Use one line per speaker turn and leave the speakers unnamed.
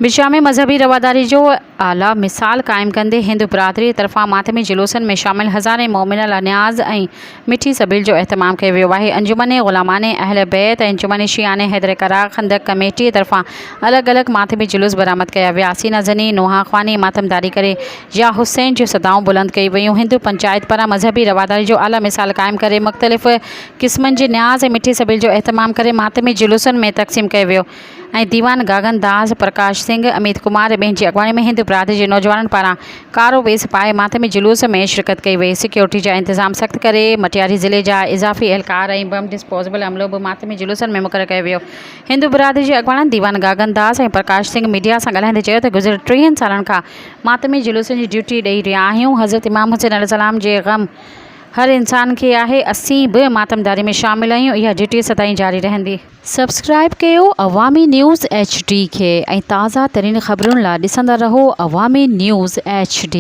Visa में मजहबी रवादारी जो आला मिसाल कायम कंदे हिंदू बिरादरी तरफ़ां मातमी जुलूसन में शामिल हज़ारे मोमिन ला न्याज़ ऐं मिठी सबील जो एहतमाम कयो वियो आहे। अंजुमन ग़ुलामाने अहल बैत ऐं अंजुमन शियाने हैदर करार खंदक कमेटी तरफ़ां अलॻि अलॻि मातमी जुलूस बरामद कया विया। सीना ज़नी नोहा ख़्वानी मातमदारी करे या हुसैन जूं सदाऊं बुलंद कई वयूं। हिंदू पंचायत पारां मजहबी रवादारी जो आला मिसाल कायम करे मुख़्तलिफ़ क़िस्मनि जे न्याज़ ऐं मिठी सबील जो एहतमाम करे मातमी जुलूसनि में तक़सीम कयो वियो ऐं दीवान गागन दास प्रकाश सिंह अमित कुमार ॿियनि जी अॻवानी में हिंदू बिरादरी जे नौजवाननि पारां कारो वेस पाए मातमी जुलूस में शिरकत कई वई। सिक्योरिटी जा इंतज़ाम सख़्त करे मटियारी ज़िले जा इज़ाफ़ी एहलकार ऐं बम डिस्पोजेबल अमलो बि मातमी जुलूसनि में मुक़ररु कयो वियो। हिंदू बिरादरी जे अॻवाननि दीवान गागन दास ऐं प्रकाश सिंह मीडिया सां ॻाल्हाईंदे चयो त गुज़िरियल 30 सालनि खां मातमी जुलूसनि जी ड्यूटी ॾेई रहिया आहियूं। हज़रत इमाम हुसैन अलैहिस्सलाम जे ग़म हर इंसान खे आहे। असीं बि मातमदारी में शामिल आहियूं। इहा ड्यूटी सदाईं जारी रहंदी। सब्सक्राइब कयो अवामी न्यूज़ HD खे ऐं ताज़ा तरीन ख़बरुनि लाइ ॾिसंदा रहो अवामी न्यूज़ HD।